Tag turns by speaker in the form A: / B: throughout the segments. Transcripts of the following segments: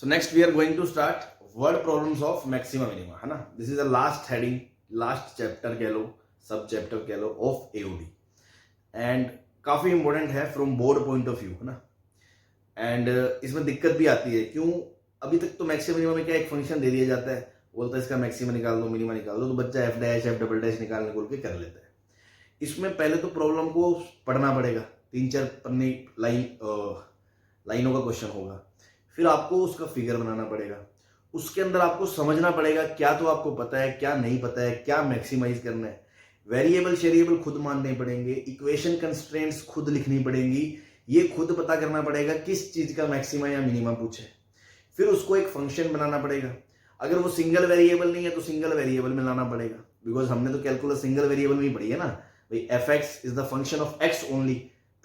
A: So next we are going to start word problems of maxima minima, है ना. This is the last heading, last chapter कह लो, सब chapter कह लो of AOD and काफी important है from board point of view, है ना. And इसमें दिक्कत भी आती है. क्यों? अभी तक तो मैक्सिमा मिनिमा में क्या एक फंक्शन दे दिया जाता है, बोलता है इसका मैक्सिमा निकाल दो, मिनिमा निकाल दो, तो बच्चा F dash F double dash निकालने बोल के कर लेता है. इसमें पहले तो प्रॉब्लम को पढ़ना पड़ेगा, 3-4 पन्ने लाइनों का क्वेश्चन होगा. फिर आपको उसका फिगर बनाना पड़ेगा, उसके अंदर आपको समझना पड़ेगा क्या तो आपको पता है, क्या नहीं पता है, क्या मैक्सिमाइज करना है. वेरिएबल शेरिएबल खुद मानने पड़ेंगे, इक्वेशन कंस्ट्रेंट्स खुद लिखनी पड़ेंगी, ये खुद पता करना पड़ेगा किस चीज का मैक्सिमा या मिनिमा पूछे. फिर उसको एक फंक्शन बनाना पड़ेगा. अगर वो सिंगल वेरिएबल नहीं है तो सिंगल वेरिएबल में लाना पड़ेगा, बिकॉज हमने तो कैलकुलस सिंगल वेरिएबल में ही पढ़ी है ना भाई. F x is the function of x only,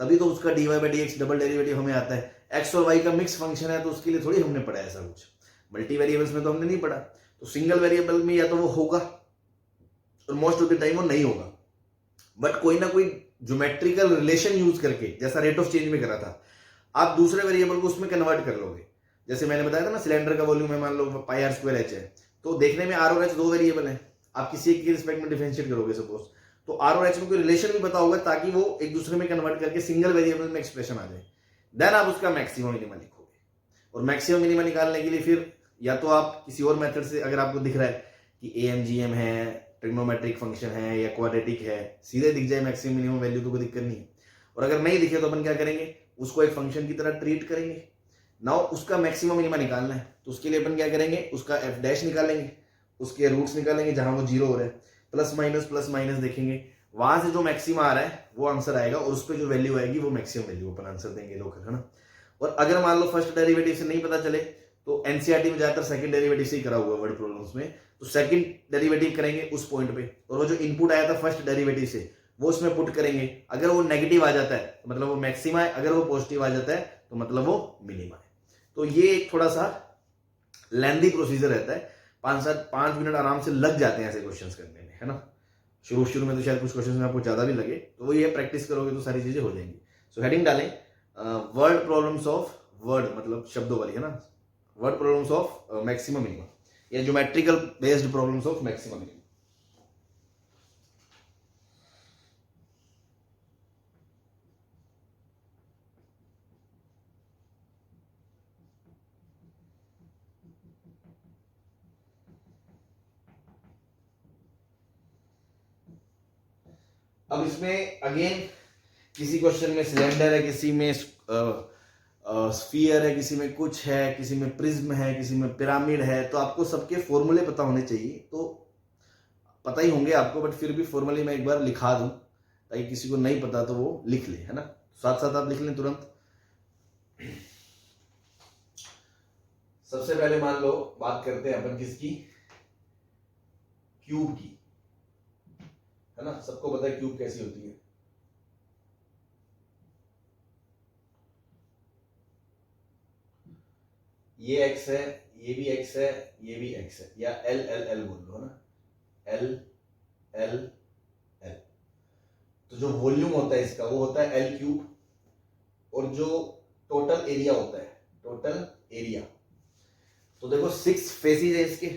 A: तभी तो उसका d y by d x double derivative हमें आता है. एक्स और वाई का मिक्स फंक्शन है तो उसके लिए थोड़ी हमने पढ़ा ऐसा कुछ. मल्टी वेरिएबल्स में तो हमने नहीं पढ़ा. तो सिंगल वेरिएबल में या तो वो होगा और मोस्ट ऑफ द टाइम वो नहीं होगा, बट कोई ना कोई ज्योमेट्रिकल रिलेशन यूज करके, जैसा रेट ऑफ चेंज में करा था, आप दूसरे वेरिएबल को उसमें कन्वर्ट कर लोगे. जैसे मैंने बताया था ना, सिलेंडर का वॉल्यूम है मान लो पाई आर स्क्वायर एच है, तो देखने में आर और एच दो वेरिएबल है, आप किसी एक के रिस्पेक्ट में डिफरेंशिएट करोगे सपोज, तो आर और एच में कोई रिलेशन भी पता होगा ताकि वो एक दूसरे में कन्वर्ट करके सिंगल वेरिएबल में एक्सप्रेशन आ जाए. देन आप उसका मैक्सिमम मिनिमा लिखोगे. और मैक्सिमम मिनिमा निकालने के लिए फिर या तो आप किसी और मेथड से, अगर आपको दिख रहा है कि AMGM है, ट्रिग्नोमेट्रिक फंक्शन है या क्वाड्रेटिक है, सीधे दिख जाए मैक्सिमम मिनिमम वैल्यू तो कोई दिक्कत नहीं है. और अगर नहीं दिखे तो अपन क्या करेंगे, उसको एक फंक्शन की तरह ट्रीट करेंगे. नाउ उसका मैक्सिमम मिनिमा निकालना है तो उसके लिए अपन क्या करेंगे, उसका एफ डैश निकालेंगे, उसके रूट्स निकालेंगे जहां वो जीरो हो रहा है, प्लस माइनस देखेंगे, वहां से जो मैक्सिमा आ रहा है वो आंसर आएगा और उस पर जो वैल्यू आएगी वो मैक्सिमम वैल्यू अपन आंसर देंगे लोग, है ना. और अगर मान लो फर्स्ट डेरिवेटिव से नहीं पता चले तो एनसीईआरटी में ज्यादातर सेकंड डेरिवेटिव से ही करा हुआ वर्ड प्रॉब्लम्स में, तो सेकंड डेरिवेटिव करेंगे उस पॉइंट पे, और वो जो इनपुट आया था फर्स्ट डेरिवेटिव से वो उसमें पुट करेंगे. अगर वो नेगेटिव आ जाता है तो मतलब वो मैक्सिमा है, अगर वो पॉजिटिव आ जाता है तो मतलब वो मिनिमा है. तो ये एक थोड़ा सा लेंथी प्रोसीजर रहता है, 5 मिनट आराम से लग जाते हैं ऐसे क्वेश्चंस करने में, है ना. शुरू में तो शायद कुछ क्वेश्चंस में आपको ज्यादा भी लगे, तो वो ये प्रैक्टिस करोगे तो सारी चीजें हो जाएंगी. सो हेडिंग डालें वर्ड प्रॉब्लम्स ऑफ वर्ड, मतलब शब्दों वाली, है ना, word problems of maximum minimum या geometrical based problems of maximum minimum. अब इसमें अगेन किसी क्वेश्चन में सिलेंडर है, किसी में स्फीयर है, किसी में कुछ है, किसी में प्रिज्म है, किसी में पिरामिड है, तो आपको सबके फॉर्मूले पता होने चाहिए. तो पता ही होंगे आपको, बट फिर भी फॉर्मूले मैं एक बार लिखा दूं ताकि किसी को नहीं पता तो वो लिख ले, है ना. साथ साथ आप लिख लें तुरंत. सबसे पहले मान लो बात करते हैं अपन किसकी, क्यूब की, है ना. सबको पता है क्यूब कैसी होती है. ये x है, ये भी x है, ये भी x है, या L L L बोल लो, है ना, L L L. तो जो वॉल्यूम होता है इसका वो होता है L क्यूब, और जो टोटल एरिया होता है, टोटल एरिया, तो देखो 6 फेसेस है इसके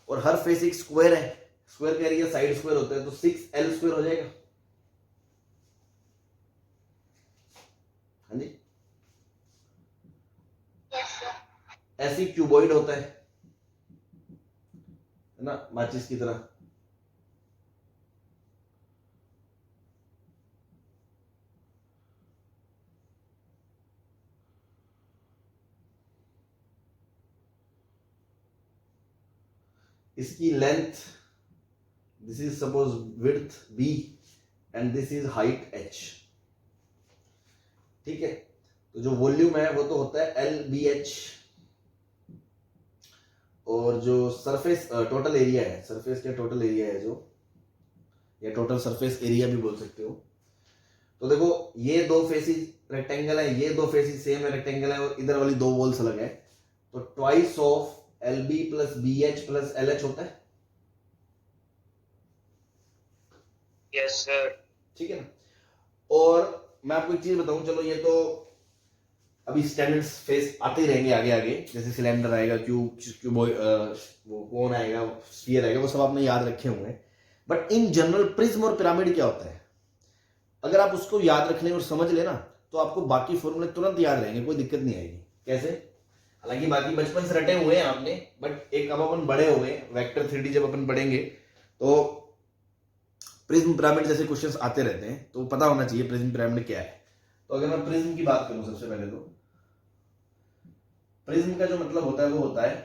A: और हर फेस एक स्क्वायर है, स्क्वायर का एरिया साइड स्क्वायर होता है, तो 6L स्क्वायर हो जाएगा. हाँ जी. ऐसी क्यूबॉइड होता है ना, माचिस की तरह. इसकी length, this is suppose width b and this is height h. ठीक है. तो जो वॉल्यूम है वो तो होता है LBH, और जो सरफेस टोटल एरिया है, सरफेस का टोटल एरिया है जो, या टोटल सरफेस एरिया भी बोल सकते हो. तो देखो ये दो फेसेस रेक्टेंगल है, ये दो फेसेस सेम है रेक्टेंगल है, और इधर वाली दो वॉल्स अलग है, तो twice of LB plus BH plus LH होता है. Yes sir. ठीक है ना. और मैं आपको एक चीज बताऊं, चलो ये तो अभी स्टैंडर्ड्स फेस आते ही रहेंगे आगे आगे, जैसे सिलेंडर आएगा, क्यूब वो कौन आएगा, स्फीयर आएगा, वो सब आपने याद रखे होंगे। बट इन जनरल प्रिज्म और पिरामिड क्या होता है, अगर आप उसको याद रख लें और समझ लेना तो आपको बाकी फॉर्मूले तुरंत याद रहेंगे, कोई दिक्कत नहीं आएगी। कैसे? हालांकि बाकी बचपन से रटे हुए हैं आपने, बट एक अब अपन बड़े हो गए, वेक्टर 3D जब अपन पढ़ेंगे तो प्रिज्म पिरामिड जैसे क्वेश्चंस आते रहते हैं, तो पता होना चाहिए प्रिज्म पिरामिड क्या है। तो अगर मैं प्रिज्म की बात करूं सबसे पहले, तो प्रिज्म का जो मतलब होता है वो होता है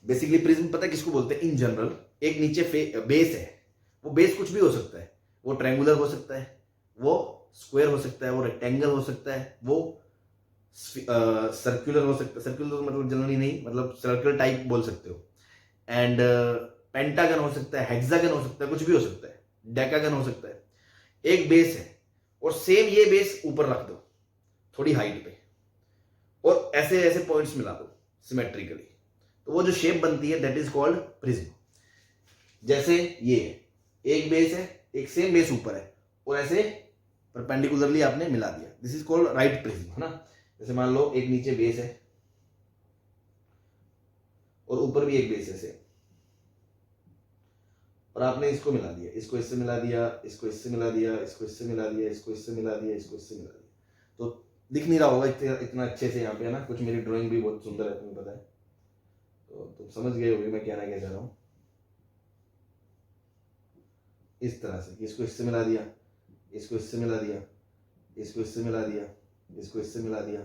A: बेसिकली, प्रिज्म पता है किसको बोलते हैं? इन जनरल एक नीचे बेस है, वो बेस कुछ भी हो सकता है, वो ट्रायंगुलर हो सकता है, वो स्क्वायर हो सकता है, वो रेक्टेंगल हो सकता है, वो सर्कुलर हो सकता है, सर्कुलर मतलब जनरली नहीं, मतलब सर्कल टाइप बोल सकते हो, एंड पेंटागन हो सकता है, हेक्सागन हो सकता है, कुछ भी हो सकता है, डेकागन हो सकता है। एक बेस है और सेम ये बेस ऊपर रख दो थोड़ी हाइट पे, और ऐसे ऐसे पॉइंट्स मिला दो सिमेट्रिकली, तो वो जो शेप बनती है दैट इज कॉल्ड प्रिज्म। जैसे ये है, एक बेस है, एक सेम बेस ऊपर है, और ऐसे परपेंडिकुलरली आपने मिला दिया, this is called right prism, है ना। जैसे मान लो एक नीचे बेस है और ऊपर भी एक बेस है से, और आपने इसको मिला दिया, इसको इससे मिला दिया, इसको इससे मिला दिया, इसको इससे मिला दिया, इसको इससे मिला दिया, इसको इससे मिला दिया, तो दिख नहीं रहा होगा इतना अच्छे से यहाँ पे, है ना। कुछ मेरी ड्राइंग भी बहुत सुंदर है, तुम्हें पता है, तो तुम समझ गए होगे मैं कहना क्या चाह रहा हूँ। इस तरह से इसको इससे मिला दिया, इसको इससे मिला दिया, इसको इससे मिला दिया, इसको इससे मिला दिया,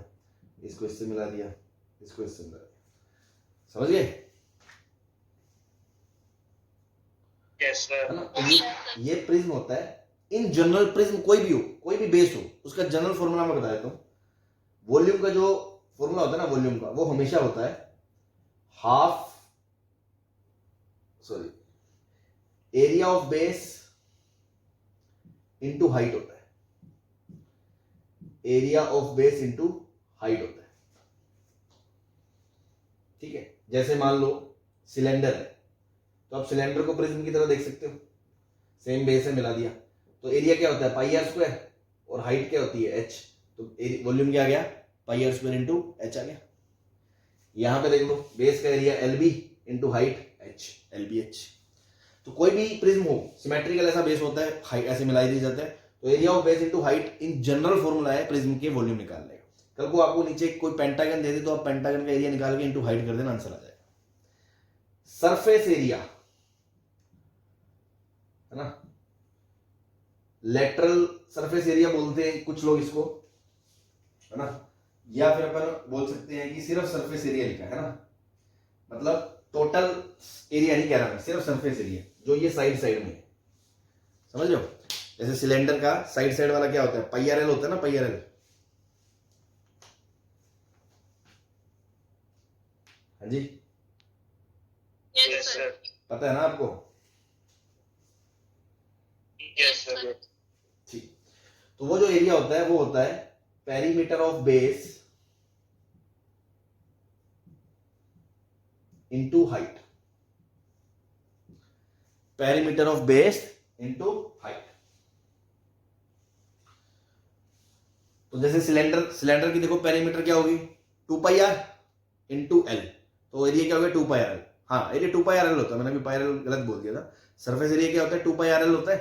A: इसको इससे मिला दिया, इसको इससे मिला दिया, समझ गए? है ना। ये प्रिज्म होता है। इन जनरल प्रिज्म कोई भी हो, कोई भी बेस हो, उसका जनरल फॉर्मूला मैं बता देता हूं। वॉल्यूम का जो फॉर्मूला होता है ना, वॉल्यूम का, वो हमेशा होता है area of base into height होता है, area of base into height होता है, ठीक है। जैसे मान लो सिलेंडर है, तो आप सिलेंडर को प्रिज्म की तरह देख सकते हो, सेम बेस है, मिला दिया, तो एरिया क्या होता है? पाई आर स्क्वायर, और हाइट क्या होती है? एच, तो वॉल्यूम क्या आ गया? Pi r square into h आ गया। यहां पे देख लो, बेस का area l b into height h, l b h. तो कोई भी प्रिज्म हो, सिमेट्रिकल ऐसा बेस होता है, हाइट ऐसे मिलाई दी जाता है, तो area of base into height in general formula है प्रिज्म के वॉल्यूम निकालने का। कल को आपको नीचे कोई पेंटागन दे दे, तो आप पेंटागन का एरिया निकाल के इंटू हाइट कर देना, आंसर आ जाएगा। सरफेस एरिया, है ना, लेटरल सरफेस एरिया बोलते हैं कुछ लोग इसको, है ना, या फिर अपन बोल सकते हैं कि सिर्फ सरफेस एरिया लिखा है ना, मतलब टोटल एरिया नहीं कह रहा मैं, सिर्फ सरफेस एरिया जो ये साइड साइड में है, समझ लो। जैसे सिलेंडर का साइड साइड वाला क्या होता है? पाई आर एल होता है ना, पाई आर एल, हाँ जी, yes, पता है ना आपको? yes, ठीक। तो वो जो एरिया होता है वो होता है perimeter of base into height, perimeter of base into height. तो जैसे सिलेंडर की देखो पेरीमीटर क्या होगी? 2 पाई आर इंटू एल, तो एरिया क्या हो गया? 2 पाई आर एल। हाँ, एरिया 2 पाई आर एल होता है, मैंने अभी पाई आर एल गलत बोल दिया था। सरफेस एरिया क्या होता है? 2 पाई आर एल होता है।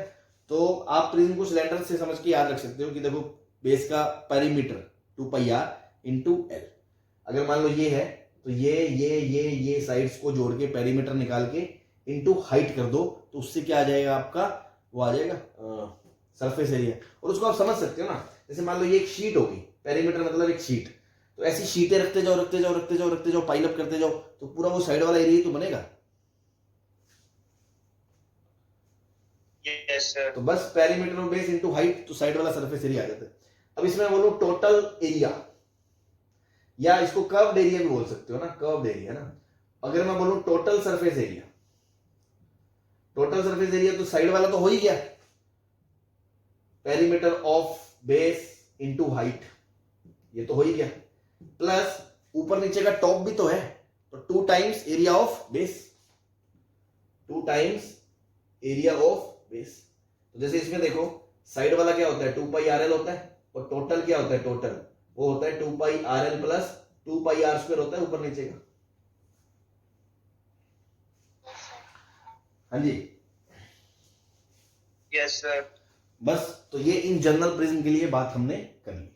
A: तो आप प्रिज्म को सिलेंडर से समझ के याद रख सकते हो कि देखो बेस का perimeter 2 pi r into l. अगर मान लो ये है, तो ये साइड्स को जोड़ के पेरीमीटर निकाल के इंटू हाइट कर दो, तो उससे क्या आ जाएगा आपका? वो आ जाएगा सरफेस एरिया। और उसको आप समझ सकते हो ना, जैसे मान लो ये एक शीट होगी, पेरीमीटर मतलब एक शीट, तो ऐसी शीटें रखते जाओ रखते जाओ रखते जाओ रखते जाओ, पाइल अप करते जाओ, तो पूरा वो साइड वाला एरिया तो बनेगा। yes, तो बस perimeter of base into height, तो साइड वाला सरफेस एरिया आ जाता है। अब इसमें बोलो टोटल एरिया, या इसको कर्व्ड एरिया भी बोल सकते हो ना, कर्व्ड एरिया ना। अगर मैं बोलूं total surface area, total surface area तो साइड वाला तो हो ही गया, perimeter of base into height, ये तो हो ही गया, प्लस ऊपर नीचे का टॉप भी तो है, तो 2 times area of base, 2 times area of base. तो जैसे इसमें देखो साइड वाला क्या होता है? 2 पाई आर एल होता है, और टोटल क्या होता है, टोटल वो होता है 2 pi r l plus 2 pi r square होता है ऊपर नीचे का। हाँ जी,
B: यस सर।
A: बस तो ये इन जनरल प्रिज्म के लिए बात हमने कर ली।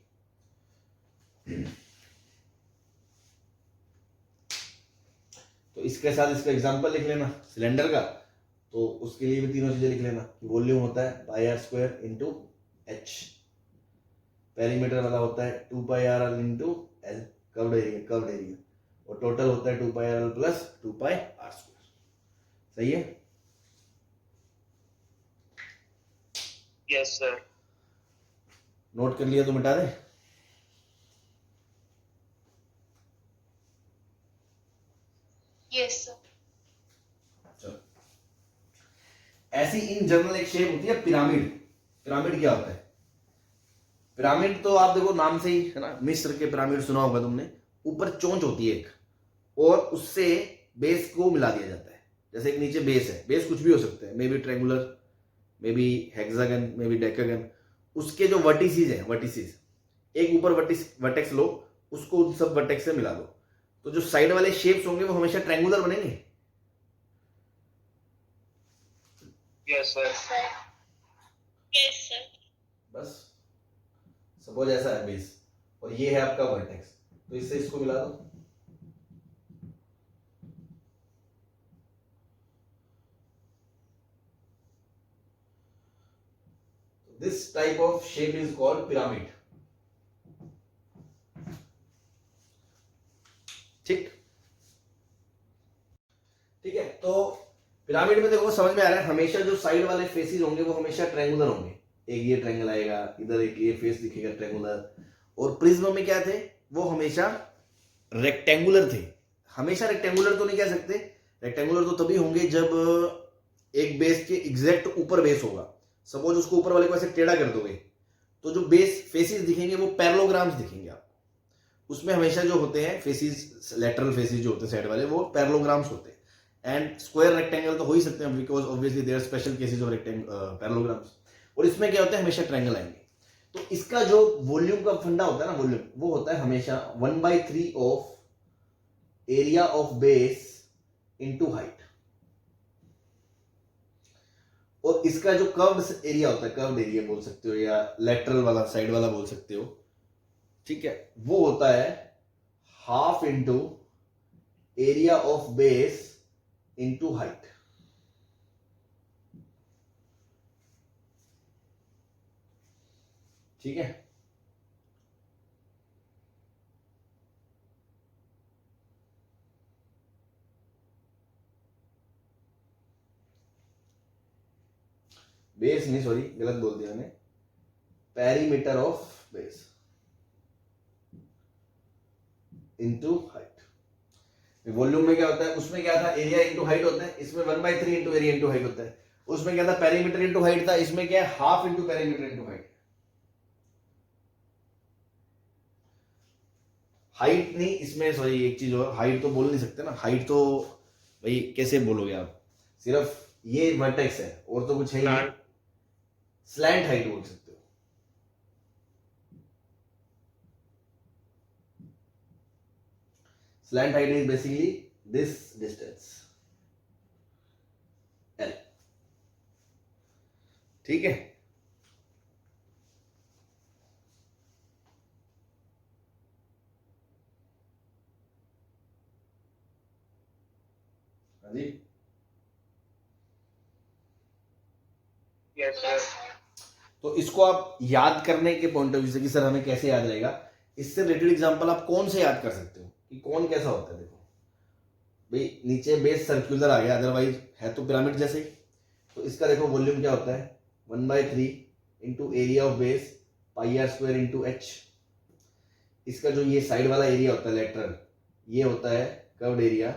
A: तो इसके साथ इसका एग्जांपल लिख लेना सिलेंडर का, तो उसके लिए भी तीनों चीजें लिख लेना। वॉल्यूम होता है pi r square into h, perimeter वाला होता है 2 pi r l into l, curved area, और टोटल होता है 2 pi r l plus 2 pi r square. सही है?
B: Yes sir.
A: नोट कर लिया तो मिटा दे।
C: Yes sir.
A: चलो, ऐसी इन जनरल एक शेप होती है पिरामिड। पिरामिड क्या होता है? पिरामिड तो आप देखो नाम से ही है ना, मिस्र के पिरामिड सुना होगा तुमने। ऊपर चोंच होती है एक, और उससे बेस को मिला दिया जाता है। जैसे एक नीचे बेस है, बेस कुछ भी हो सकता है, may be triangular, may be hexagon, may be decagon. उसके जो वर्टिसेस हैं, वर्टिसेस एक ऊपर वर्टेक्स लो, उसको उन सब वर्टेक्स से मिला दो, तो जो साइड वाले शेप्स होंगे वो हमेशा ट्रायंगुलर बनेंगे।
B: Yes sir.
C: Yes sir.
A: बस सपोज ऐसा है बेस, और ये है आपका वर्टेक्स, तो इससे इसको मिला दो। This type of shape is called pyramid. ठीक ठीक है, तो पिरामिड में देखो समझ में आ रहा है, हमेशा जो साइड वाले फेसेस होंगे वो हमेशा ट्रायंगुलर होंगे। एक ये ट्रायंगल आएगा, इधर एक ये फेस दिखेगा ट्रायंगुलर। और प्रिज्म में क्या थे, वो हमेशा रेक्टेंगुलर थे। हमेशा रेक्टेंगुलर तो नहीं कह सकते, रेक्टेंगुलर तो तभी होंगे जब एक बेस के एग्जैक्ट ऊपर बेस होगा। सपोज उसको ऊपर वाले को ऐसे टेढ़ा कर दोगे, तो जो बेस फेसेस दिखेंगे वो पैरेललोग्राम्स दिखेंगे आपको। उसमें हमेशा जो होते हैं फेसेस, लेटरल फेसेस जो होते हैं साइड वाले, वो पैरेललोग्राम्स होते हैं। एंड स्क्वायर रेक्टेंगल तो हो ही सकते हैं, because obviously there are special cases of parallelograms. और इसमें क्या होता है, हमेशा ट्रायंगल आएंगे। तो इसका जो वॉल्यूम का फंडा होता है ना, वॉल्यूम वो होता है हमेशा 1/3 of area of base into height. और इसका जो कर्व्ड एरिया होता है, कर्व्ड एरिया बोल सकते हो या लेटरल वाला, साइड वाला बोल सकते हो, ठीक है, वो होता है half into area of base into height. ठीक है, बेस नहीं, सॉरी गलत बोल दिया मैंने, perimeter of base into height. Volume में क्या होता है, उसमें क्या था, एरिया इंटू हाइट होता है, इसमें 1/3 इंटू एरिया इंटू हाइट होता है। उसमें क्या था, पेरीमीटर इंटू हाइट था, इसमें क्या है, half into perimeter into height. Height नहीं, इसमें सॉरी एक चीज और, हाइट तो बोल नहीं सकते ना, हाइट तो भाई कैसे बोलोगे आप, सिर्फ ये वर्टेक्स है और तो कुछ है ही नहीं। स्लैंट हाइट बोल सकते हो। Slant height is basically this distance L। ठीक है, हाँ जी।
B: Yes sir.
A: तो इसको आप याद करने के पॉइंट ऑफ व्यू से कि सर हमें कैसे याद रहेगा, इससे रिलेटेड एग्जांपल आप कौन से याद कर सकते हो कि कौन कैसा होता है। देखो भाई, नीचे बेस सर्कुलर आ गया, अदरवाइज है तो पिरामिड जैसे ही। तो इसका देखो वॉल्यूम क्या होता है, 1/3 into area of base pi r square into h. इसका जो ये साइड वाला एरिया होता है लेटरल, ये होता है curved area,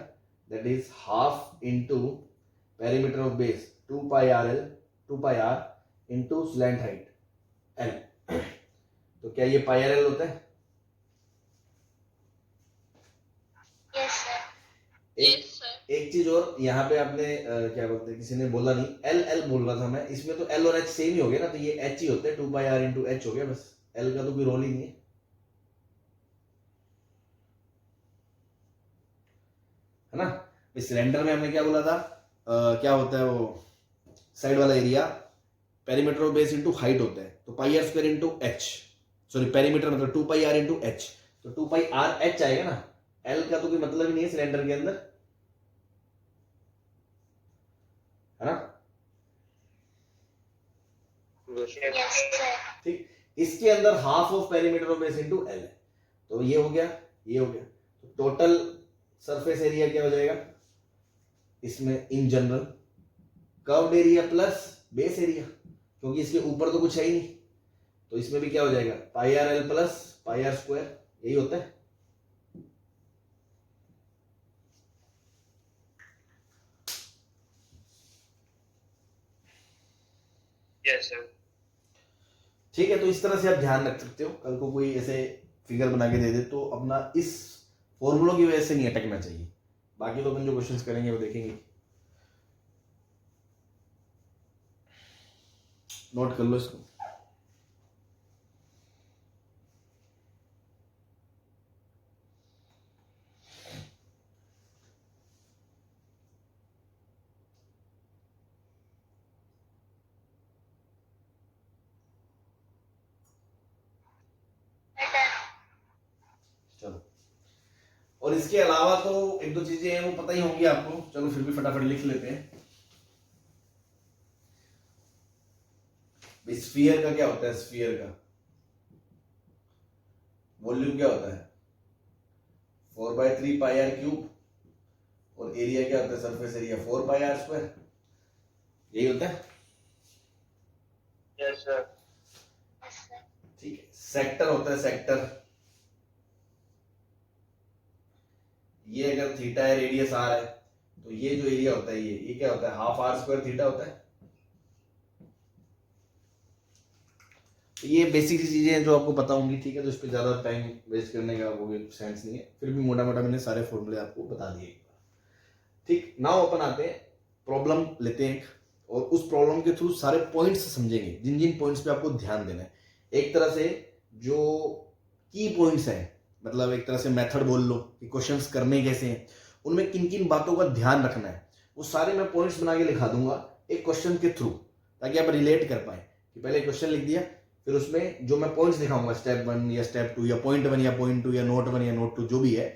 A: that is half into perimeter of base 2 pi r l, 2 pi r into slant height l. तो क्या ये पाई आर एल होता है?
C: Yes sir.
A: एक चीज और, यहाँ पे आपने क्या बोलते हैं, किसी ने बोला नहीं, एल एल बोल रहा था मैं, इसमें तो एल और एच सेम ही हो गया ना, तो ये एच ही होता है, 2 पाई आर इंटू एच हो गया, बस एल का तो कोई रोल ही नहीं है, है ना। इस सिलेंडर में हमने क्या बोला था, क्या होता है वो साइड वाला area, perimeter of base into height होता है, तो pi r square into h, sorry perimeter मतलब 2 पाई आर इंटू एच, तो 2 पाई आर एच आएगा ना। एल का तो कोई मतलब ही नहीं है सिलेंडर के अंदर, है ना।
C: Yes, sir.
A: ठीक, इसके अंदर half of perimeter of base into L है, तो ये हो गया, ये हो गया, तो टोटल सरफेस एरिया क्या हो जाएगा इसमें in general, curved area plus base area, क्योंकि इसके ऊपर तो कुछ है ही नहीं, तो इसमें भी क्या हो जाएगा pi r l plus pi r square, यही होता है।
B: Yes, sir.
A: ठीक है, तो इस तरह से आप ध्यान रख सकते हो, कल को कोई ऐसे फिगर बना के दे दे तो अपना इस फॉर्मूलों की वजह से नहीं अटकना चाहिए। बाकी तो अपन जो क्वेश्चंस करेंगे वो देखेंगे, नोट कर लो इसको। चलो, और इसके अलावा तो एक दो चीजें हैं वो पता ही होंगी आपको, चलो फिर भी फटाफट लिख लेते हैं। स्फीयर का क्या होता है, स्फीयर का वॉल्यूम क्या होता है 4/3 पाई आर क्यूब, और एरिया क्या होता है surface area 4 pi r square, यही होता है।
B: Yes, sir.
C: Yes, sir.
A: ठीक है, सेक्टर होता है सेक्टर, ये अगर थीटा है रेडियस आर है, तो ये जो एरिया होता है ये क्या होता है हाफ आर स्क्वायर थीटा होता है। तो ये बेसिक सी चीजें हैं जो आपको पता होंगी, ठीक है, तो इस पर ज्यादा टाइम वेस्ट करने का वो सेंस नहीं है, फिर भी मोटा मोटा मैंने सारे फॉर्मूले आपको बता दिए एक बार। ठीक, नाउ अपन आते हैं प्रॉब्लम लेते हैं और उस प्रॉब्लम के थ्रू सारे पॉइंट्स समझेंगे, जिन जिन पॉइंट्स पे आपको ध्यान देना है। एक तरह से जो की पॉइंट्स हैं, मतलब एक तरह से मेथड बोल लो कि क्वेश्चंस करने कैसे हैं, उनमें किन किन बातों का ध्यान रखना है, वो सारे मैं पॉइंट्स बना के लिखा दूंगा एक क्वेश्चन के थ्रू, ताकि आप रिलेट कर पाए कि पहले क्वेश्चन लिख दिया, फिर उसमें जो मैं पॉइंट्स दिखाऊंगा स्टेप 1 या स्टेप 2 या पॉइंट 1 या पॉइंट 2 या नोट 1 या नोट 2 जो भी है,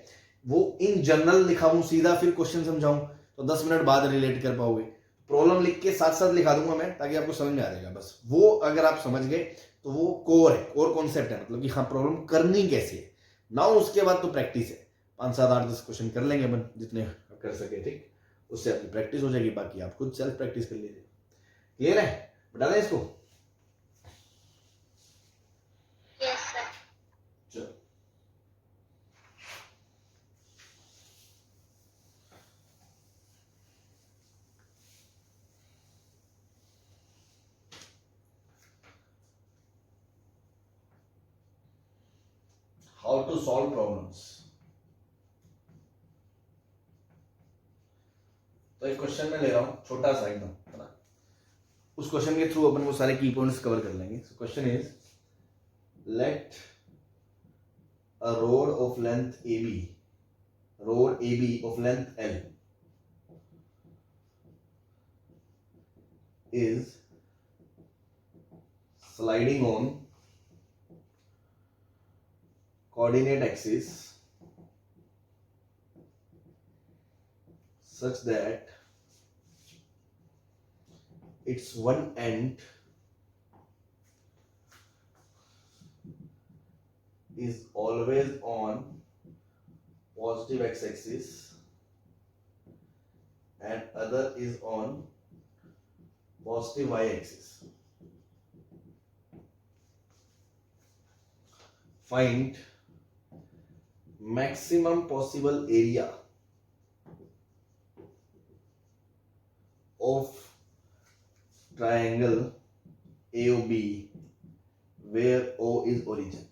A: वो इन जनरल लिखाऊं सीधा, फिर क्वेश्चन समझाऊं, तो 10 मिनट बाद रिलेट कर पाओगे। प्रॉब्लम लिख के साथ साथ लिखा दूंगा मैं, ताकि आपको समझ में आ जाएगा। बस वो अगर आप समझ गए तो वो कोर है, कोर कॉन्सेप्ट है, मतलब कि हाँ प्रॉब्लम करनी कैसे है ना। उसके बाद तो प्रैक्टिस है, 5 7 8 10 क्वेश्चन कर लेंगे अपन जितने कर सके, ठीक, उससे आपकी प्रैक्टिस हो जाएगी, बाकी आप खुद सेल्फ प्रैक्टिस कर लीजिए। क्लियर है, बता दें इसको।
C: Yes, sir.
A: चलो, how to solve problems। तो एक क्वेश्चन में ले रहा हूं छोटा सा एकदम, है ना, उस क्वेश्चन के थ्रू अपन वो सारे की पॉइंट्स कवर कर लेंगे। So question is let a rod of length AB, rod AB of length L is sliding on coordinate axis such that its one end is always on positive x-axis and other is on positive y-axis. Find maximum possible area of triangle AOB where O is origin।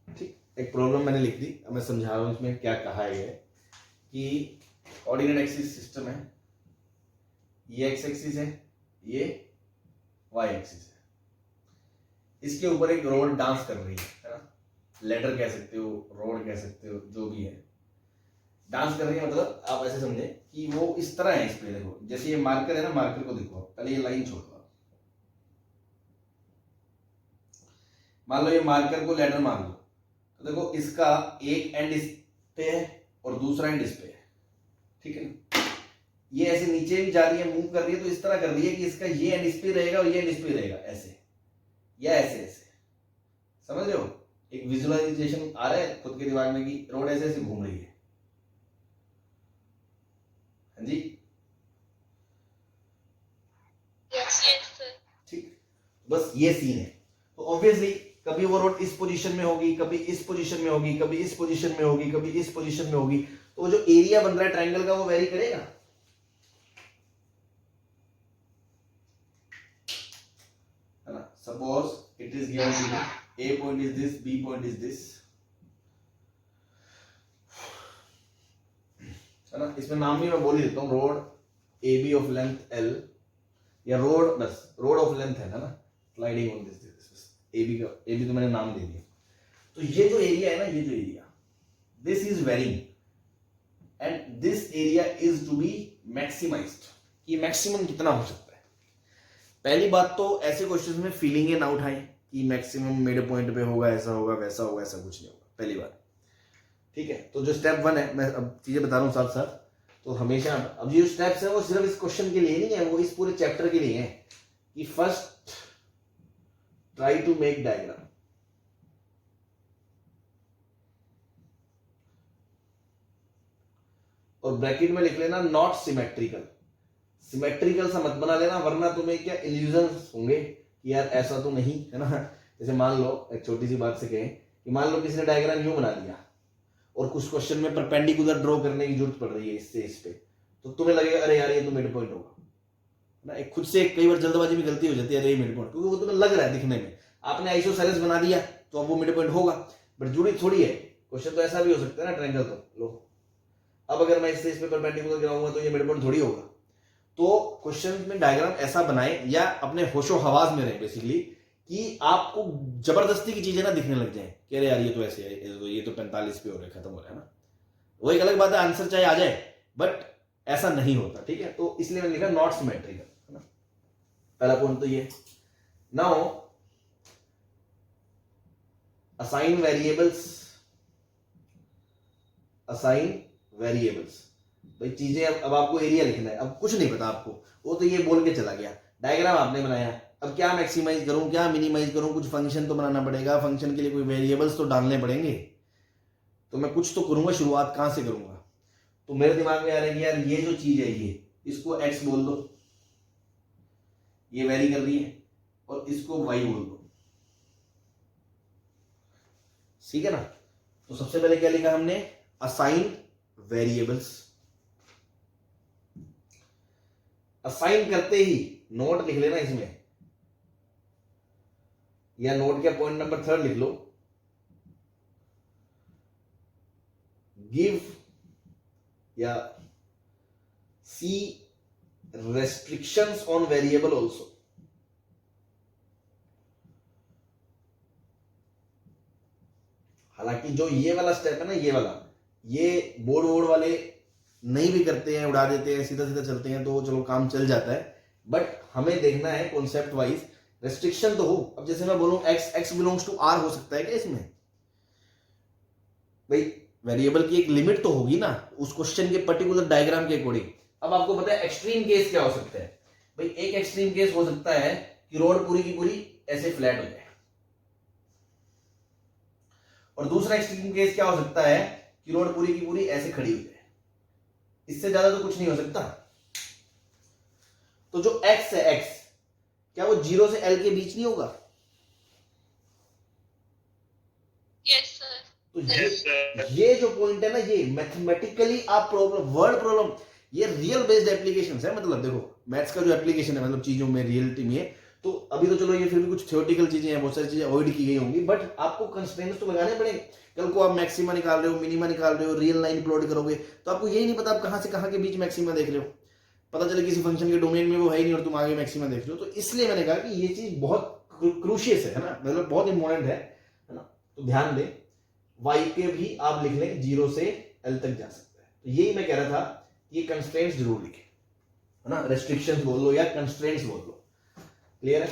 A: ठीक, एक problem मैंने लिख दी, अब मैं समझा रहा हूं इसमें क्या कहा है कि कोऑर्डिनेट एक्सिस सिस्टम है, ये एक्स एक्सिस है, ये वाई एक्सिस है। इसके ऊपर एक रोड डांस कर रही है ना, लेडर कह सकते हो, रोड कह सकते हो, जो भी है, डांस कर रही है। मतलब आप ऐसे समझे कि वो इस तरह है। इस पे देखो, जैसे ये मार्कर है ना, मार्कर को देखो, पहले ये लाइन छोड़ दो। मान लो ये मार्कर को लेडर मान लो, तो देखो इसका एक एंड इस पे है और दूसरा एंड इस पे है, ठीक है ना। ये ऐसे नीचे भी जा रही है, मूव कर रही है, तो इस तरह कर रही है कि इसका ये एंड इस पे रहेगा और ये एंड इस पे रहेगा, ऐसे या ऐसे ऐसे। समझ रहे हो? एक विजुअलाइजेशन आ रहा है खुद के दिमाग में कि रोड ऐसे ऐसे घूम रही है। हाँ जी,
C: Yes, sir.
A: ठीक। बस ये सीन है। तो ऑब्वियसली कभी वो रोड इस पोजीशन में होगी, कभी इस पोजीशन में होगी, कभी इस पोजीशन में होगी, कभी इस पोजीशन में होगी। तो जो एरिया बन रहा है ट्रायंगल का वो वेरी करेगा, है ना। Suppose it is given to A point is this, B point is this, है ना। इसमें नाम भी मैं बोल ही देता हूँ, rod A B of length l, या रोड, बस रोड ऑफ लेंथ है ना, sliding on this A B का, ए बी तो मैंने नाम दे दिया। तो ये जो एरिया है ना, ये जो area, this is varying and this area is to be maximized. ये मैक्सिमम कितना हो सकता है? पहली बात तो ऐसे क्वेश्चंस में फीलिंग ना उठाएं कि मैक्सिमम मिड पॉइंट पे होगा, ऐसा होगा, वैसा होगा, ऐसा कुछ नहीं होगा, पहली बात, ठीक है। तो जो स्टेप 1 है, मैं अब चीजें बता रहा हूँ साथ साथ। तो हमेशा अब ये जो स्टेप्स है वो सिर्फ इस क्वेश्चन के लिए नहीं है, वो इस पूरे चैप्टर के लिए है कि first try to make diagram. और ब्रैकेट में लिख लेना नॉट सिमेट्रिकल। सिमेट्रिकल सा मत बना लेना, वरना तुम्हें क्या इल्यूजन्स होंगे कि यार ऐसा तो नहीं है ना। जैसे मान लो, एक छोटी सी बात से कहें कि मान लो किसी ने डायग्राम यूं बना दिया और कुछ क्वेश्चन में परपेंडिकुलर ड्रॉ करने की जरूरत पड़ रही है इससे इस पे, तो तुम्हें लगेगा अरे यार ये तो मिड पॉइंट होगा ना। एक खुद से कई बार जल्दबाजी में गलती हो जाती है, अरे ये मिड पॉइंट, क्योंकि वो तुम्हें लग रहा है दिखने में, आपने आइसोसेलेस बना दिया तो अब वो मिड पॉइंट होगा, बट जुड़ी थोड़ी है। क्वेश्चन तो ऐसा भी हो सकता है ना, ट्रायंगल तो लो, अब अगर मैं इससे इस पे परपेंडिकुलर गिराऊंगा तो ये मिड पॉइंट थोड़ी होगा। तो क्वेश्चन में डायग्राम ऐसा बनाए या अपने होशो हवास में रहे बेसिकली, कि आपको जबरदस्ती की चीजें ना दिखने लग जाए कि अरे यार ये तो ऐसे है, ये तो 45 पे हो रहा है, खत्म हो रहा है ना। वो एक अलग बात है, आंसर चाहे आ जाए, बट ऐसा नहीं होता, ठीक है। तो इसलिए मैंने लिखा नॉट सिमेट्रिकल, है ना। पहला पॉइंट तो ये। Now assign variables, assign variables, भाई चीजें अब आपको एरिया लिखना है, अब कुछ नहीं पता आपको, वो तो ये बोल के चला गया, डायग्राम आपने बनाया, अब क्या मैक्सिमाइज करूं, क्या मिनिमाइज करूं, कुछ फंक्शन तो बनाना पड़ेगा, फंक्शन के लिए कोई वेरिएबल्स तो डालने पड़ेंगे, तो मैं कुछ तो करूंगा, शुरुआत कहां से करूंगा। तो मेरे दिमाग में आ रहा है कि यार ये जो चीज है, ये इसको x बोल दो, ये वेरी कर रही है, और इसको y बोल दो, ठीक है ना। तो सबसे पहले क्या लिखा हमने, असाइन वेरिएबल्स। असाइन करते ही नोट लिख लेना इसमें, या नोट क्या पॉइंट नंबर 3 लिख लो, गिव या सी restrictions on variable also। हालांकि जो ये वाला स्टेप है ना, ये वाला, ये बोर्ड वाले नहीं भी करते हैं, उड़ा देते हैं, सीधा सीधा चलते हैं, तो चलो काम चल जाता है, बट हमें देखना है कॉन्सेप्ट वाइज रेस्ट्रिक्शन तो हो। अब जैसे मैं बोलूं x बिलोंग्स टू r, हो सकता है क्या इसमें? भाई वेरिएबल की एक लिमिट तो होगी ना उस क्वेश्चन के पर्टिकुलर डायग्राम के अकॉर्डिंग। अब आपको पता है एक्सट्रीम केस क्या हो सकता है भाई, एक एक्सट्रीम केस हो सकता है कि रोड पूरी की पूरी ऐसे फ्लैट हो जाए, और दूसरा एक्सट्रीम केस क्या हो सकता है कि रोड पूरी की पूरी ऐसे खड़ी हो जाए। इससे ज्यादा तो कुछ नहीं हो सकता। तो जो x है, x क्या वो 0 से l के बीच नहीं होगा?
C: Yes, sir.
A: तो ये जो पॉइंट है ना, ये मैथमेटिकली आप प्रॉब्लम, वर्ड प्रॉब्लम, ये रियल बेस्ड एप्लीकेशन है। मतलब देखो मैथ्स का जो एप्लीकेशन है, मतलब चीजों में रियलिटी में है, तो अभी तो चलो ये फिर भी कुछ थियोरेटिकल चीजें हैं, बहुत सारी चीजें अवॉइड की गई होंगी, बट आपको कंस्ट्रेंट्स तो लगाने पड़ेंगे। कल को आप मैक्सिमा निकाल रहे हो, मिनिमा निकाल रहे हो, रियल लाइन प्लॉट करोगे, तो आपको यही नहीं पता आप कहां से कहां के बीच मैक्सिमा देख रहे हो। पता चले किसी फंक्शन के डोमेन में वो है ही नहीं और तुम आगे मैक्सिमा देख रहे हो। तो इसलिए मैंने कहा कि ये चीज बहुत क्रूशियस है ना, मतलब बहुत इंपॉर्टेंट है ना, तो ध्यान दें। y के भी आप लिख लें 0 से l तक जा सकता है। तो यही मैं कह रहा था कि ये कंस्ट्रेंट्स जरूर लिखें, है ना, रेस्ट्रिक्शंस बोल लो या कंस्ट्रेंट्स बोल लो। क्लियर है?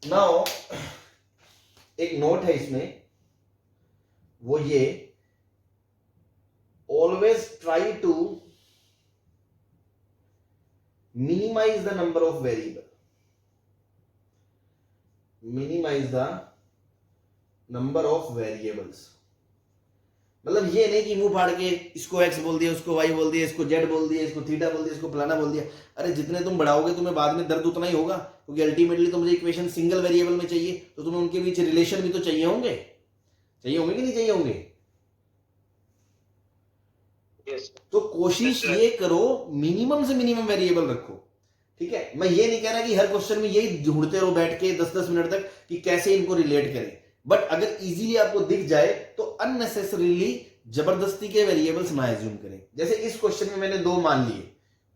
A: नाउ एक नोट है इसमें, वो ये always try to minimize the number of variable, minimize the number of variables। मतलब ये नहीं कि मुंह फाड़ के इसको x बोल दिया, उसको y बोल दिया, इसको z बोल दिया, इसको थीटा बोल दिया, इसको फलाना बोल दिया। अरे जितने तुम बढ़ाओगे तुम्हें बाद में दर्द उतना ही होगा, क्योंकि अल्टीमेटली तो मुझे इक्वेशन सिंगल वेरिएबल में चाहिए, तो तुम्हें उनके बीच रिलेशन भी तो चाहिए होंगे कि नहीं चाहिए होंगे?
B: Yes.
A: तो कोशिश ये करो मिनिमम से मिनिमम वेरिएबल रखो, ठीक है? मैं ये नहीं कह रहा कि हर क्वेश्चन में यही ढूंढते रहो बैठ के 10-10 मिनट तक कि कैसे इनको रिलेट करें, बट अगर इजीली आपको दिख जाए तो अननेसेसरीली जबरदस्ती के वेरिएबल्स ना एज्यूम करें। जैसे इस क्वेश्चन में मैंने 2 मान लिए,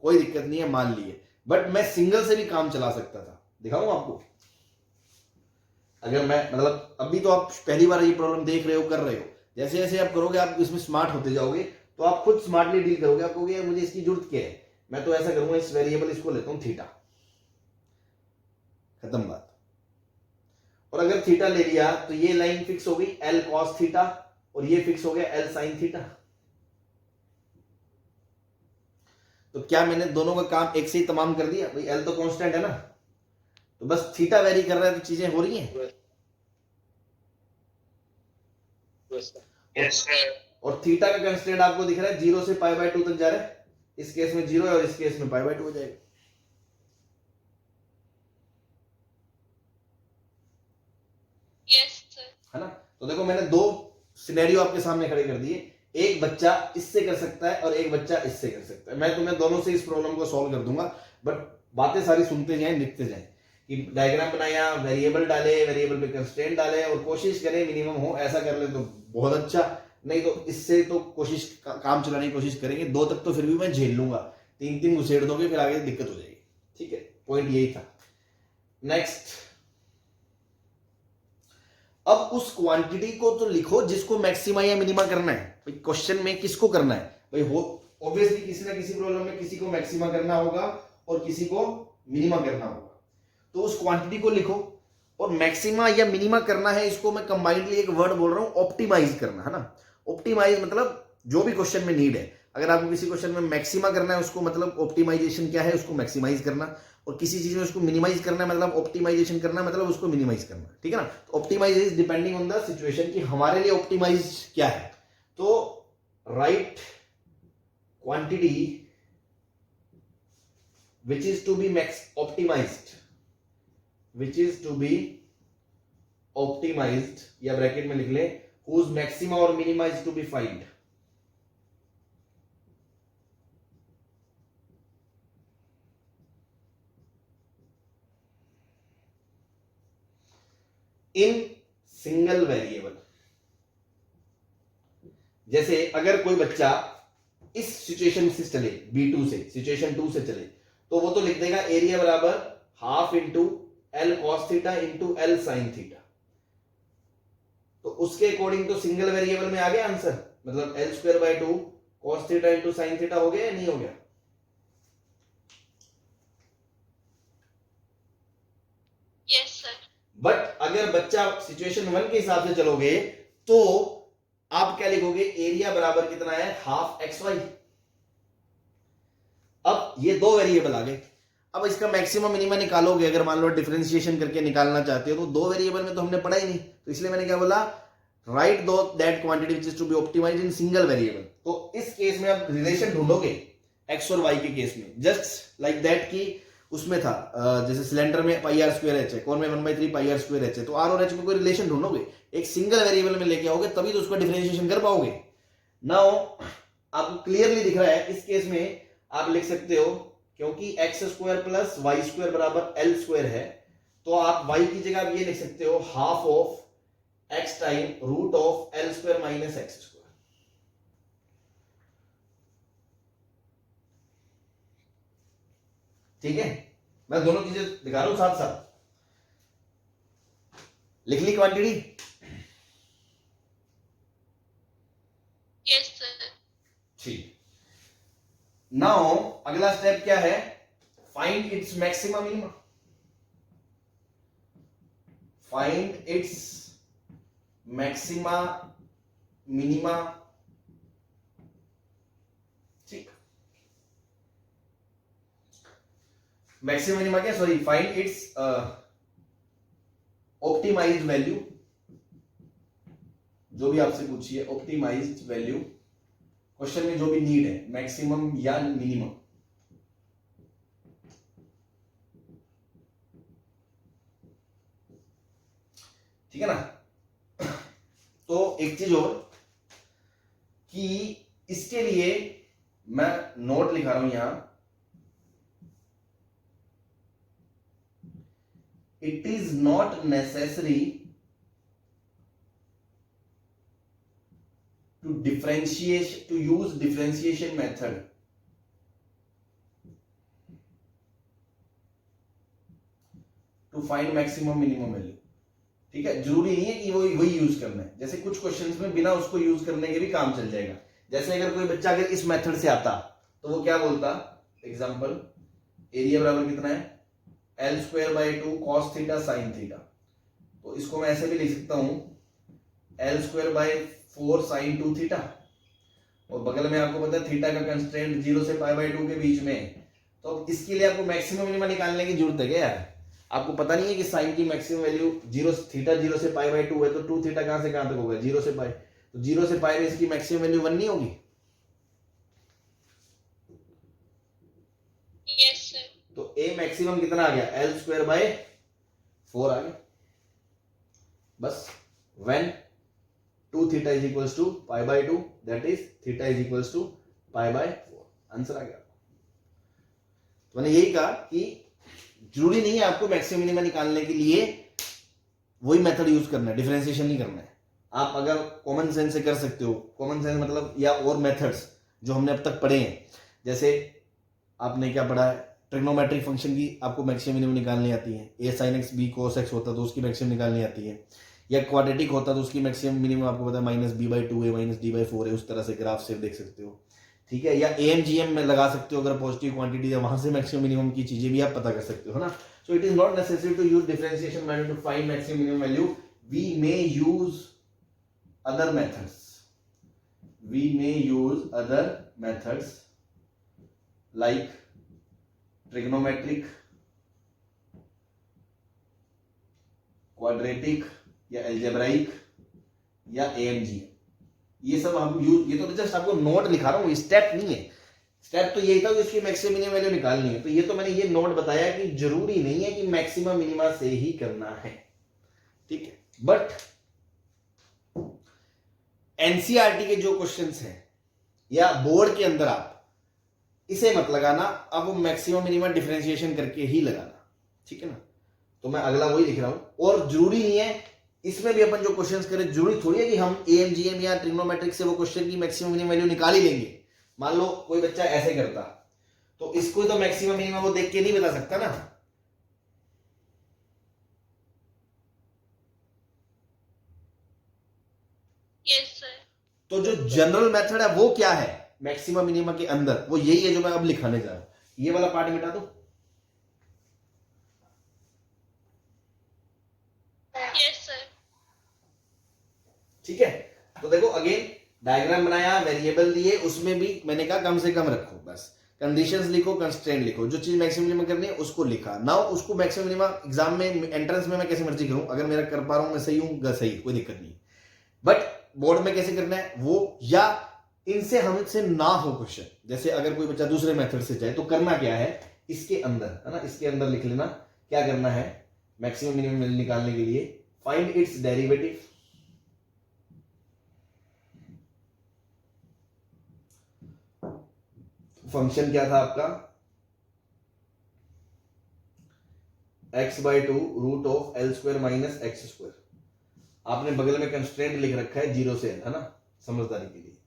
A: कोई दिक्कत नहीं है, मान लिए, बट मैं सिंगल से भी काम चला सकता था। दिखाऊं आपको? अगर मैं मतलब अभी तो आप पहली बार ये प्रॉब्लम देख रहे हो, कर रहे हो, जैसे जैसे आप करोगे आप इसमें स्मार्ट होते जाओगे, तो आप खुद स्मार्टली डील करोगे। आप कहोगे मुझे इसकी जरूरत क्या है, मैं तो ऐसा करूंगा, इस वेरिएबल इसको लेता हूं थीटा, खत्म बात। और अगर थीटा ले लिया तो ये लाइन फिक्स हो गई एल कॉस थीटा, और ये फिक्स हो गया एल साइन थीटा। तो क्या मैंने दोनों का काम एक से ही तमाम कर दिया? भाई एल तो कांस्टेंट है ना, तो बस थीटा वेरी कर रहा है तो चीजें हो रही हैं।
B: Yes, sir.
A: और थीटा का कंस्टेंट आपको दिख रहा है 0 से π/2 तक जा रहा है। इस केस में 0 है और इस केस में π/2 हो जाएगा।
C: Yes, sir.
A: है ना? तो देखो मैंने 2 सिनेरियो आपके सामने खड़े कर दिए, एक बच्चा इससे कर सकता है और एक बच्चा इससे कर सकता है। मैं तुम्हें दोनों से इस प्रॉब्लम को सॉल्व कर दूंगा, बट बातें सारी सुनते जाएं, लिखते जाएं कि डायग्राम बनाया, वेरिएबल डाले, वेरिएबल पे कंस्ट्रेंट डाले और कोशिश करें मिनिमम हो। ऐसा कर ले तो बहुत अच्छा, नहीं तो इससे तो कोशिश काम चलाने की कोशिश करेंगे। 2 तक तो फिर भी मैं झेल लूंगा, 3 घुसेड़ दोगे फिर आगे दिक्कत हो जाएगी। ठीक है, पॉइंट यही था। नेक्स्ट, अब उस क्वांटिटी को तो लिखो जिसको मैक्सिमा या मिनिमा करना है। भाई क्वेश्चन में किसको करना है? भाई हो ऑब्वियसली किसी ना किसी प्रॉब्लम में किसी को मैक्सिमा करना होगा और किसी को मिनिमा करना होगा, तो उस क्वांटिटी को लिखो। और मैक्सिमा या मिनिमा करना है, इसको मैं कंबाइंडली एक वर्ड बोल रहा हूं, ऑप्टिमाइज करना, है ना। ऑप्टिमाइज मतलब जो भी क्वेश्चन में नीड है, अगर आपको किसी क्वेश्चन में मैक्सिमा करना है उसको मतलब ऑप्टिमाइजेशन क्या है, उसको मैक्सिमाइज करना, और किसी चीज में उसको मिनिमाइज करना है मतलब ऑप्टिमाइजेशन करना मतलब उसको मिनिमाइज करना, ठीक है ना। तो optimize is depending on the situation कि हमारे लिए ऑप्टिमाइज क्या है। तो write quantity which is to be optimized या ब्रैकेट में लिख ले whose maxima और minima is to be find। In single variable. जैसे अगर कोई बच्चा इस सिचुएशन से चले, B2 से सिचुएशन 2 से चले, तो वो तो लिख देगा एरिया बराबर half into L cos theta into L sine theta. तो उसके अकॉर्डिंग तो सिंगल वेरिएबल में आ गया आंसर, मतलब L²/2 cos theta into sine theta हो गया या नहीं हो गया?
C: Yes, sir.
A: बट अगर बच्चा सिचुएशन 1 के हिसाब से चलोगे तो आप क्या लिखोगे? एरिया बराबर कितना है? Half XY। अब ये 2 वेरिएबल आ गए, अब इसका मैक्सिमम मिनिमम निकालोगे। अगर मान लो डिफरेंशिएशन करके निकालना चाहते हो तो 2 वेरिएबल में तो हमने पढ़ा ही नहीं, तो इसलिए मैंने क्या बोला? राइट दो that quantity which is to be optimized in single variable. तो इस केस में आप रिलेशन ढूंढोगे x और y के केस में, जस्ट लाइक दैट कि उसमें था जैसे सिलेंडर में πr² h है, कोन में 1/3 πr² h है, तो r और h में कोई रिलेशन ढूंढोगे, एक सिंगल वेरिएबल में लेके आओगे तभी तो उसका डिफरेंशिएशन कर पाओगे। नाउ आपको क्लियरली दिख रहा है, इस केस में आप लिख सकते हो क्योंकि x² + y² बराबर L² है, तो आप y की जगह आप ये लिख सकते हो half of x time root of L² minus x²। ठीक है, मैं दोनों चीजें दिखा रहा हूं साथ साथ। लिख ली क्वांटिटी?
C: Yes, sir.
A: ठीक। नाउ अगला स्टेप क्या है? Find its maxima minima. Find its maxima minima. ठीक, मैक्सिमम मिनिमा क्या, sorry, find its optimized value. जो भी आपसे पूछी है ऑप्टिमाइज्ड वैल्यू, क्वेश्चन में जो भी नीड है, मैक्सिमम या मिनिमम। ठीक है ना? तो एक चीज और कि इसके लिए मैं नोट लिखा रहा हूं यहां, it is not necessary to differentiate, to use differentiation method to find maximum minimum value। ठीक है, जरूरी नहीं है कि वही यूज करना है। जैसे कुछ क्वेश्चंस में बिना उसको यूज करने के भी काम चल जाएगा। जैसे अगर कोई बच्चा अगर इस मेथड से आता तो वो क्या बोलता, एग्जांपल, एरिया बराबर कितना है, L²/2 cos theta sin theta. तो इसको मैं ऐसे भी लिख सकता हूं, L²/4 sin 2 थीटा, और बगल में आपको पता है थीटा का कंस्ट्रेंट 0 से π/2 के बीच में। तो इसके लिए आपको मैक्सिमम मिनिमम निकालने की जरूरत है क्या यार? आपको पता नहीं है कि साइन की मैक्सिमम वैल्यू 0 से π/2 है, तो 2 थीटा कहां से कहां तक होगा, 0 से π, तो 0 से π में इसकी मैक्सिमम वैल्यू 1 नहीं होगी?
C: Yes, sir.
A: तो ए मैक्सिमम कितना आ गया, L²/4 आ गया। बस when 2 theta is equals to π/2, that is theta is equals to π/4। Answer आ गया। तो मैंने यही कहा कि जरूरी नहीं है आपको मैक्सिमम मिनिमा निकालने के लिए वही मेथड यूज करना है, डिफरेंशिएशन नहीं करना है। आप अगर कॉमन सेंस से कर सकते हो, कॉमन सेंस मतलब, या और मेथड्स जो हमने अब तक पढ़े हैं, जैसे आपने क्या पढ़ा है, ट्रिग्नोमेट्रिक फंक्शन की आपको मैक्सिमम मिनिमम निकालनी आती है, a sin x b cos x होता तो उसकी मैक्सिमम निकालनी आती है, या क्वाड्रेटिक होता तो उसकी मैक्सिमम मिनिमम आपको पता है -b/2 है -d/4 है, उस तरह से ग्राफ से देख सकते हो। ठीक है, या AMGM में लगा सकते हो, अगर पॉजिटिव क्वांटिटी है वहां से मैक्सिमम मिनिमम की चीजें भी आप पता कर सकते हो ना। So it is not necessary to use differentiation method to find maximum minimum value. We may use other methods, we may use other methods like trigonometric, quadratic, या एल्जेब्राइक, या AMGM। ये सब हम यूज, ये तो जस्ट आपको note लिखा रहा हूँ, स्टेप नहीं है। स्टेप तो यही था कि इसकी मैक्सिमम मिनिमम वैल्यू निकालनी है। तो ये तो मैंने ये नोट बताया कि जरूरी नहीं है कि मैक्सिमम मिनिमा से ही करना है। ठीक है, बट एनसीईआरटी के जो क्वेश्चंस हैं या बोर्ड के अंदर आप इसे मत लगाना, अब वो मैक्सिमम मिनिमम डिफरेंशिएशन करके ही लगाना। ठीक है ना? तो मैं अगला वही लिख रहा हूं। और जरूरी नहीं है इसमें भी अपन जो क्वेश्चंस करें, जरूरी थोड़ी है कि हम AMGM या ट्रिग्नोमेट्रिक से वो क्वेश्चन की मैक्सिमम मिनिमम वैल्यू निकाल ही लेंगे। मान लो कोई बच्चा ऐसे करता तो इसको तो मैक्सिमम मिनिमम वो देख के नहीं बता सकता ना।
C: Yes, sir.
A: तो जो जनरल मेथड है वो क्या है मैक्सिमम मिनिमम के अंदर, वो यही है जो मैं अब लिखाने जा रहा हूं। ये वाला पार्ट मिटा दो।
C: Yes, sir.
A: ठीक है, तो देखो अगेन डायग्राम बनाया, वेरिएबल दिए, उसमें भी मैंने कहा कम से कम रखो, बस कंडीशंस लिखो, कंस्ट्रेंट लिखो, जो चीज मैक्सिमम मिनिमम करनी है उसको लिखा। नाउ उसको मैक्सिमम मिनिमम एग्जाम में, एंट्रेंस में मैं कैसे मर्जी करूं, अगर मेरा कर पा रहा हूं मैं सही हूं, सही, कोई दिक्कत नहीं। बट बोर्ड में कैसे करना है वो, या इनसे हमसे ना हो क्वेश्चन, जैसे अगर कोई बच्चा दूसरे मेथड से जाए तो करना क्या है, इसके अंदर है ना, इसके अंदर लिख लेना क्या करना है मैक्सिमम मिनिमम निकालने के लिए। फाइंड इट्स डेरिवेटिव, फंक्शन क्या था आपका, x/2 root of L² minus x²। आपने बगल में कंस्ट्रेंट लिख रखा है 0 से, है ना, समझदारी के लिए।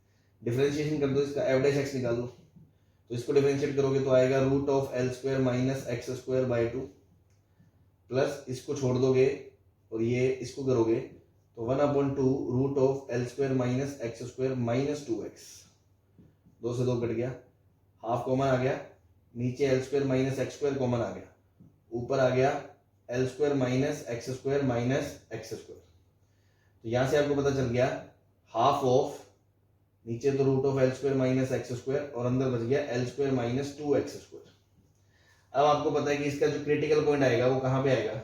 A: डिफरेंशिएशन कर दो, इसका f' निकाल दो, तो इसको डिफरेंशिएट करोगे तो आएगा root of L² minus x² by 2, plus इसको छोड़ दोगे और ये इसको करोगे तो 1/2 root of l square minus x square minus 2x, 2 से 2 कट गया, हाफ कॉमन आ गया, नीचे l square minus x square common आ गया, ऊपर आ गया l square minus x square minus x square. तो यहां से आपको पता चल गया हाफ ऑफ, नीचे तो root of l square minus x square और अंदर बच गया l square minus 2x square. अब आपको पता है कि इसका जो क्रिटिकल पॉइंट आएगा वो कहां पे आएगा,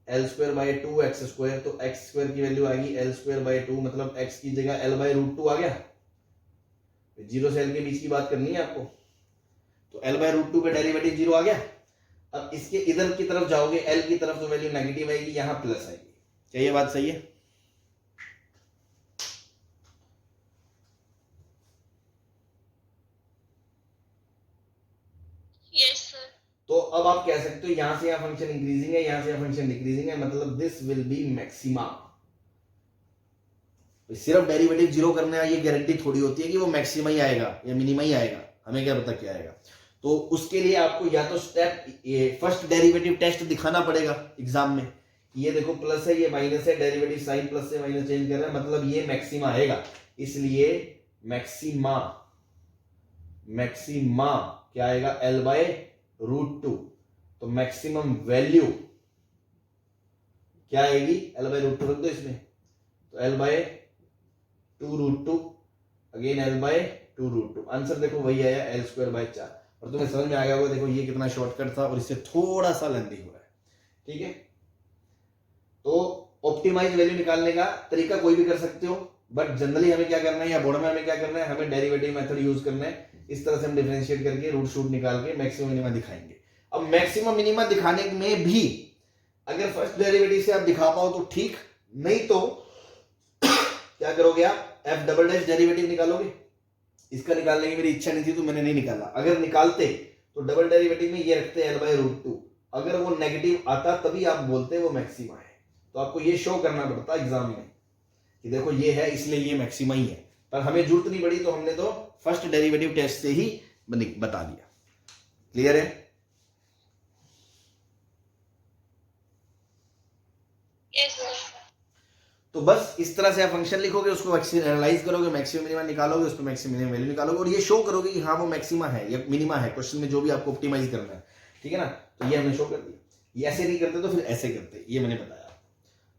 A: L square by 2x square, तो एक्स स्क्वायर की वैल्यू आएगी एल स्क्वायर बाई 2, मतलब x की जगह l बाई रूट 2 आ गया। जीरो से l के बीच की बात करनी है आपको, तो l बाई रूट 2 का डेरिवेटिव 0 आ गया। अब इसके इधर की तरफ जाओगे l की तरफ तो वैल्यू नेगेटिव आएगी, यहां प्लस आएगी। क्या ये बात सही है?
C: Yes, sir.
A: तो अब आप कह सकते हो यहां से यहां फंक्शन इंक्रीजिंग है, यहां से यहां फंक्शन डिक्रीजिंग है, मतलब दिस विल बी मैक्सिमा। सिर्फ डेरिवेटिव 0 करने का ये गारंटी थोड़ी होती है कि वो मैक्सिमा ही आएगा या मिनिमा ही आएगा, हमें क्या पता क्या आएगा। तो उसके लिए आपको या तो स्टेप ये फर्स्ट डेरिवेटिव टेस्ट दिखाना पड़ेगा एग्जाम में, ये देखो प्लस है ये माइनस है, डेरिवेटिव साइन प्लस से माइनस चेंज कर रहा है, मतलब ये मैक्सिमा आएगा। इसलिए मैक्सिमा क्या आएगा, एल बाय रूट 2। तो मैक्सिमम वैल्यू क्या आएगी, एल बाय रूट 2 रख दो इसमें, तो l by 2 root 2, again l by 2 root 2। Answer देखो वही आया एल स्क्वायर बाय 4। और तुम्हें समझ में आ गया होगा, देखो ये कितना शॉर्टकट था और इससे थोड़ा सा लेंदी हो रहा है, ठीक है। तो ऑप्टिमाइज वैल्यू निकालने का तरीका कोई भी कर सकते हो, बट जनरली हमें क्या करना है या बोर्ड में हमें क्या करना है, हमें डेरिवेटिव मेथड यूज करना है। इस तरह से हम डिफरेंशिएट करके रूट शूट निकाल के मैक्सिमम मिनिमा दिखाएंगे। अब मैक्सिमम मिनिमा दिखाने में भी अगर फर्स्ट डेरिवेटिव से आप दिखा पाओ तो ठीक, नहीं तो क्या करोगे आप, एफ डबल डैश डेरिवेटिव निकालोगे। इसका निकालने की मेरी इच्छा नहीं थी तो मैंने नहीं निकाला, अगर निकालते तो डबल डेरिवेटिव में ये रखते एल बाय रूट 2, अगर वो नेगेटिव आता तभी आप बोलते वो मैक्सिमा है। तो आपको ये शो करना पड़ता एग्जाम में कि देखो ये है इसलिए ये मैक्सिमा ही है, पर हमें जरूरत नहीं पड़ी तो हमने तो फर्स्ट डेरिवेटिव टेस्ट से ही बता दिया। क्लियर है?
C: Yes, sir.
A: तो बस इस तरह से आप फंक्शन लिखोगे, उसको एनालाइज करोगे, मैक्सिमम मिनिमा निकालोगे, उस पर मैक्सिमम मिनिमम वैल्यू निकालोगे और ये शो करोगे कि हाँ वो मैक्सिमा है या मिनिमा है, क्वेश्चन में जो भी आपको ऑप्टिमाइज करना है, ठीक है ना। तो ये हमने शो कर दिया। ये ऐसे नहीं करते तो फिर ऐसे करते, ये मैंने बताया।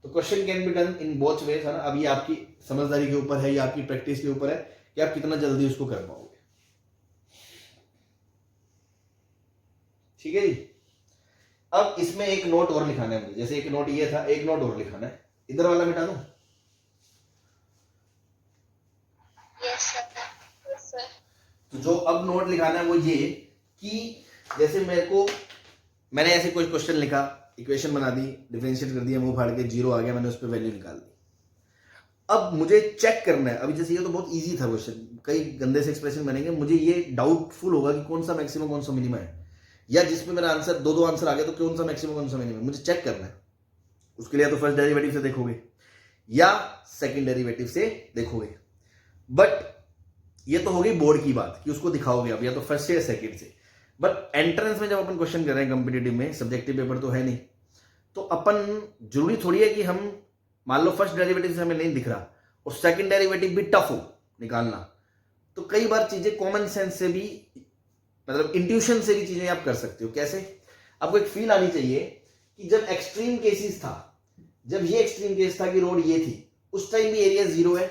A: तो question can be done in both ways, है ना। अब ये आपकी समझदारी के ऊपर है या आपकी प्रैक्टिस के ऊपर है कि आप कितना जल्दी उसको कर पाओगे, ठीक है जी। अब इसमें एक नोट और लिखाना है मुझे, जैसे एक नोट ये था, एक नोट और लिखाना है। इधर वाला मिटा दूं?
C: Yes, sir. Yes, sir.
A: तो जो अब नोट लिखाना है वो ये कि जैसे मैंने ऐसे कोई क्वेश्चन लिखा, इक्वेशन बना दी, डिफरेंशिएट कर दिया, मुंह फाड़ के 0 आ गया, मैंने उस पर वैल्यू निकाल दी। अब मुझे चेक करना है, अभी जैसे ये तो बहुत इजी था क्वेश्चन, कई गंदे से एक्सप्रेशन बनेंगे, मुझे ये डाउटफुल होगा कि कौन सा मैक्सिमम कौन सा मिनिमम है, या जिसमें मेरा आंसर दो आंसर आ गया तो कौन सा मैक्सिमम कौन सा मिनिमम, मुझे चेक करना है। उसके लिए तो फर्स्ट डेरिवेटिव से देखोगे या सेकंड डेरिवेटिव से देखोगे, बट ये तो होगी बोर्ड की बात कि उसको दिखाओगे आप या तो फर्स्ट से या सेकंड से। बट एंट्रेंस में जब अपन क्वेश्चन कर रहे हैं कॉम्पिटिटिव में, सब्जेक्टिव पेपर तो है नहीं, तो अपन जरूरी थोड़ी है कि हम मान लो फर्स्ट डेरिवेटिव से हमें नहीं दिख रहा और सेकंड डेरिवेटिव भी टफ हो निकालना, तो कई बार चीजें कॉमन सेंस से भी, मतलब इंट्यूशन से भी चीजें आप कर सकते हो। कैसे? आपको एक फील आनी चाहिए कि जब एक्सट्रीम केसेस था, जब ये एक्सट्रीम केस था कि रोड ये थी, उस टाइम भी एरिया 0 है,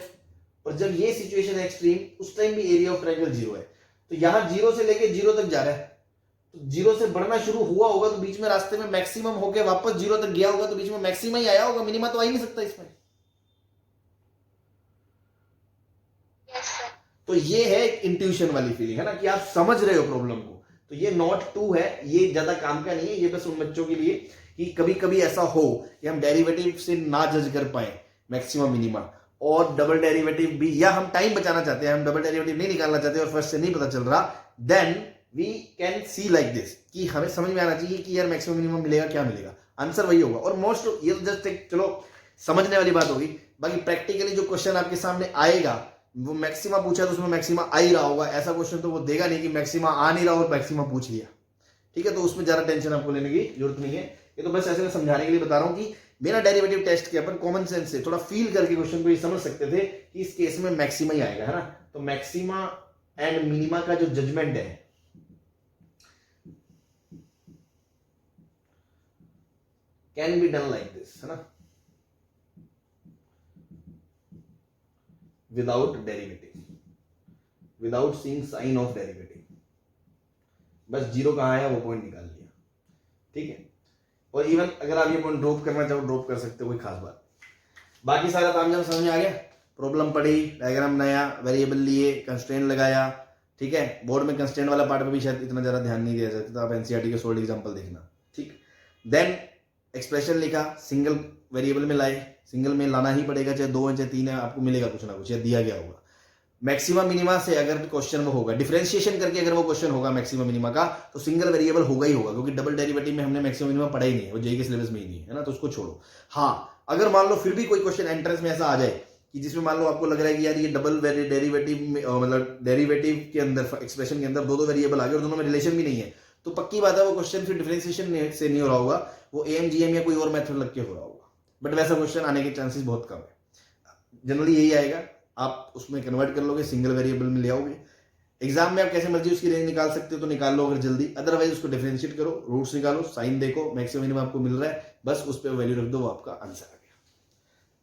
A: और जब ये सिचुएशन है एक्सट्रीम, उस टाइम भी एरिया ऑफ ट्रायंगल 0 है। तो यहां 0 से लेके 0 तक जा रहा है, तो 0 से बढ़ना शुरू हुआ होगा तो बीच में रास्ते में मैक्सिमम होके वापस 0 तक गया होगा, तो बीच में मैक्सिमम ही आया होगा, मिनिमा तो आ ही नहीं सकता इसमें।
C: Yes, sir.
A: तो ये है एक इंट्यूशन वाली फीलिंग, है ना, कि आप समझ रहे हो प्रॉब्लम को। तो ये नोट 2 है, ये ज्यादा काम का नहीं है, ये बस उन बच्चों के लिए कि कभी कभी ऐसा हो कि हम डेरिवेटिव से ना जज कर पाए मैक्सिमम मिनिमा, और डबल डेरिवेटिव भी, या हम टाइम बचाना चाहते हैं, हम डबल डेरिवेटिव नहीं निकालना चाहते और फर्स्ट से नहीं पता चल रहा, then we can see like this कि हमें समझ में आना चाहिए कि यार मैक्सिमम मिनिमम मिलेगा, क्या मिलेगा, आंसर वही होगा। और मोस्ट, ये तो जस्ट एक चलो समझने वाली बात होगी, बाकी प्रैक्टिकली जो क्वेश्चन आपके सामने आएगा वो मैक्सिमा पूछा तो उसमें मैक्सिमा आ ही रहा होगा, ऐसा क्वेश्चन तो वो देगा नहीं कि मैक्सिमा आ नहीं रहा और मैक्सिमा पूछ लिया, ठीक है। तो उसमें ज्यादा टेंशन आपको लेने की जरूरत नहीं है, ये तो बस ऐसे मैं समझाने के लिए बता रहा हूं कि बिना डेरिवेटिव टेस्ट के अपन कॉमन सेंस से थोड़ा फील करके क्वेश्चन को ये समझ सकते थे कि इस केस में मैक्सिमा ही आएगा, है ना। तो मैक्सिमा एंड मिनिमा का जो जजमेंट है can be done like this, है ना, without derivative, without seeing sign of derivative, बस जीरो कहां है वो पॉइंट निकाल लिया, ठीक है। और इवन अगर आप ये पॉइंट ड्रॉप करना चाहो ड्रॉप कर सकते हो, कोई खास बात। बाकी सारा तामझाम समझ में आ गया, प्रॉब्लम पढ़ी, डायग्राम बनाया, वेरिएबल लिए, कंस्ट्रेंट लगाया, ठीक है। बोर्ड में कंस्ट्रेंट वाला पार्ट पे भी शायद इतना ज्यादा ध्यान नहीं दिया जाता, तो आप एनसीईआरटी के सोल्ड एग्जांपल देखना, ठीक। देन एक्सप्रेशन लिखा, सिंगल वेरिएबल में लाए, सिंगल में लाना ही पड़ेगा, चाहे 2 है चाहे 3 है, आपको मिलेगा कुछ ना कुछ, या दिया गया होगा। मैक्सिमा मिनिमा से अगर क्वेश्चन वो होगा, डिफरेंशिएशन करके अगर वो क्वेश्चन होगा मैक्सिमा मिनिमा का, तो सिंगल वेरिएबल होगा ही होगा, क्योंकि डबल डेरिवेटिव में हमने मैक्सिमा मिनिमा पढ़ा ही नहीं है, वो जेईई के सिलेबस में ही नहीं है ना, तो उसको छोड़ो। हाँ, अगर मान लो फिर भी कोई क्वेश्चन एंट्रेंस में ऐसा आ जाए कि जिसमें मान लो आपको लग रहा है कि यार ये डबल डेरिवेटिव मतलब डेरिवेटिव के अंदर, एक्सप्रेशन के अंदर दो वेरिएबल आ गए और दोनों में रिलेशन भी नहीं है, तो पक्की बात है वो क्वेश्चन फिर डिफरेंशिएशन से नहीं हो रहा होगा, वो एएमजीएम या कोई और मेथड लग के हो रहा होगा। बट वैसा क्वेश्चन आने के चांसेस बहुत कम है, जनरली यही आएगा, आप उसमें कन्वर्ट कर लोगे, सिंगल वेरिएबल में ले आओगे। एग्जाम में आप कैसे मर्जी उसकी रेंज निकाल सकते हो तो निकाल लो अगर जल्दी, अदरवाइज उसको डिफरेंशिएट करो, रूट्स निकालो, साइन देखो, मैक्सिमम मिनिमम आपको मिल रहा है, बस उस पर वैल्यू रख दो, वो आपका आंसर आ गया।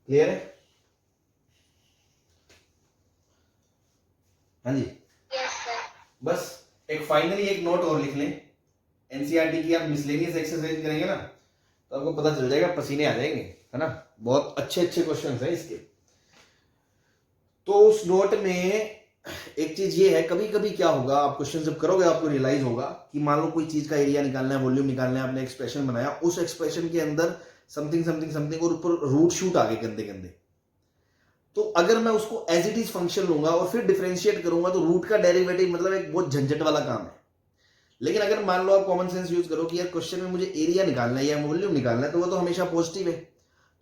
A: क्लियर है? हाँ जी,
C: यस सर।
A: बस एक फाइनली एक नोट और लिख लें, एनसीईआरटी की आप मिसलेनियस एक्सरसाइज करेंगे ना तो आपको पता चल जाएगा, पसीने आ जाएंगे, है ना। बहुत अच्छे अच्छे क्वेश्चन हैं इसके। तो उस नोट में एक चीज ये है, कभी कभी क्या होगा, आप क्वेश्चन जब करोगे आपको रियलाइज होगा कि मान लो कोई चीज का एरिया निकालना है, वॉल्यूम निकालना है, आपने एक्सप्रेशन बनाया, उस एक्सप्रेशन के अंदर समथिंग समथिंग समथिंग और ऊपर रूट शूट आगे गंदे गंदे, तो अगर मैं उसको एज इट इज फंक्शन लूंगा और फिर डिफरेंशिएट करूंगा तो रूट का डेरिवेटिव मतलब एक बहुत झंझट वाला काम है। लेकिन अगर मान लो आप कॉमन सेंस यूज करो कि यार क्वेश्चन में मुझे एरिया निकालना है या वॉल्यूम निकालना है, तो वो तो हमेशा पॉजिटिव है,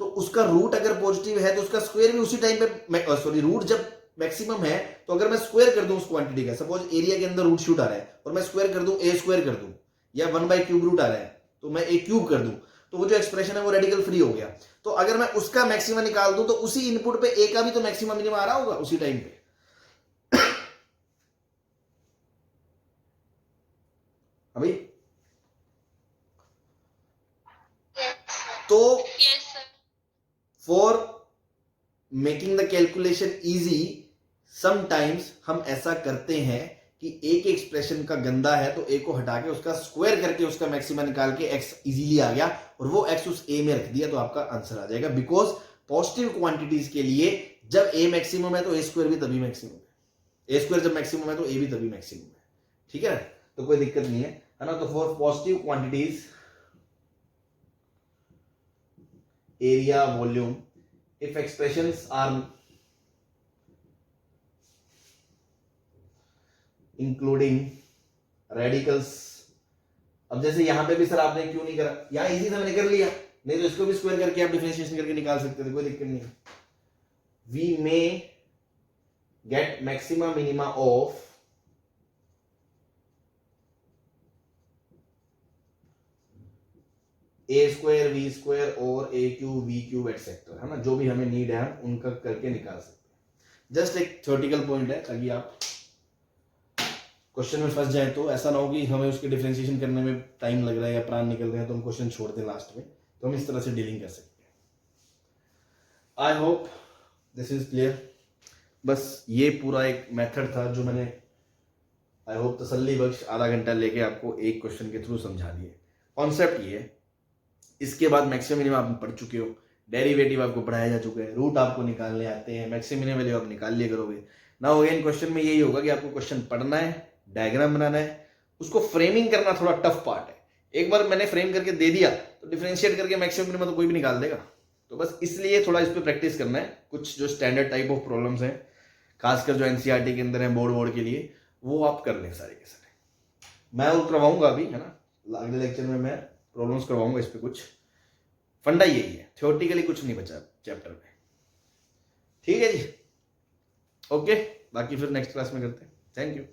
A: तो उसका रूट अगर पॉजिटिव है तो उसका स्क्वायर भी उसी टाइम पे, सॉरी रूट जब मैक्सिमम है तो अगर मैं स्क्वायर कर दूं उस क्वांटिटी का, सपोज एरिया के अंदर रूट शूट आ रहा है और मैं स्क्वायर कर दूं, ए स्क्वायर कर दूं, या 1/क्यूब रूट आ रहा है तो मैं ए क्यूब कर दूं, तो वो जो एक्सप्रेशन है वो रेडिकल फ्री हो गया। तो अगर मैं उसका मैक्सिमा निकाल दूं तो उसी इनपुट पे ए का भी तो मैक्सिमम मिनिमम आ रहा होगा उसी टाइम पे। अभी तो
C: yes sir.
A: For making the calculation easy, sometimes हम ऐसा करते हैं कि एक एक्सप्रेशन का गंदा है तो ए को हटा के उसका स्क्वायर करके उसका मैक्सिमा निकाल के एक्स इजीली आ गया और वो एक्स उस ए में रख दिया तो आपका आंसर आ जाएगा। बिकॉज पॉजिटिव क्वांटिटीज के लिए जब ए मैक्सिमम है तो ए स्क्वायर भी तभी मैक्सिमम है, ए स्क्वायर जब मैक्सिमम है तो ए भी तभी मैक्सिमम है, ठीक है, तो कोई दिक्कत नहीं है ना। तो for positive quantities area volume if expressions are including radicals, अब जैसे यहां पे भी सर आपने क्यों नहीं करा, यहां इजी था मैंने कर लिया, नहीं तो इसको भी स्क्वायर करके आप डिफरेंशिएशन करके निकाल सकते थे, कोई दिक्कत नहीं है। we may get maxima minima of a square v square और a cube v cube etcetera, है ना, जो भी हमें नीड है हम उनका करके निकाल सकते हैं। जस्ट एक थ्योरेटिकल पॉइंट है ताकि आप क्वेश्चन में फंस जाए, तो ऐसा ना हो कि हमें उसके डिफरेंशिएशन करने में टाइम लग रहा है या प्राण निकल रहे हैं तो हम क्वेश्चन छोड़ दें लास्ट में, तो हम इस तरह से डीलिंग कर सकते हैं। I hope this is clear. बस ये पूरा एक मेथड था जो मैंने आई होप तसल्ली बख्श आधा घंटा लेके आपको एक क्वेश्चन के थ्रू समझा दिए। कॉन्सेप्ट ये है, इसके बाद मैक्सिमम मिनिमम आप पढ़ चुके हो, डेरिवेटिव आपको पढ़ाया जा चुका है, रूट आपको निकालने आते हैं, मैक्सिमम मिनिमम वैल्यू आप निकाल लिया करोगे। नाउ अगेन क्वेश्चन में यही होगा कि आपको क्वेश्चन पढ़ना है, डायग्राम बनाना है, उसको फ्रेमिंग करना थोड़ा टफ पार्ट है। एक बार मैंने फ्रेम करके दे दिया तो डिफरेंशिएट करके मैक्सिमम मिनिमम तो कोई भी निकाल देगा, तो बस इसलिए थोड़ा इस पर प्रैक्टिस करना है। कुछ जो स्टैंडर्ड टाइप ऑफ प्रॉब्लम्स हैं खासकर जो एनसीईआरटी के अंदर है बोर्ड के लिए, वो आप कर लें सारे के सारे। मैं वो करवाऊंगा अभी, है ना, अगले लेक्चर में मैं प्रॉब्लम्स करवाऊंगा इस पर। कुछ फंडा यही है, थ्योरेटिकली कुछ नहीं बचा चैप्टर में, ठीक है जी, ओके। बाकी फिर नेक्स्ट क्लास में करते हैं। Thank you.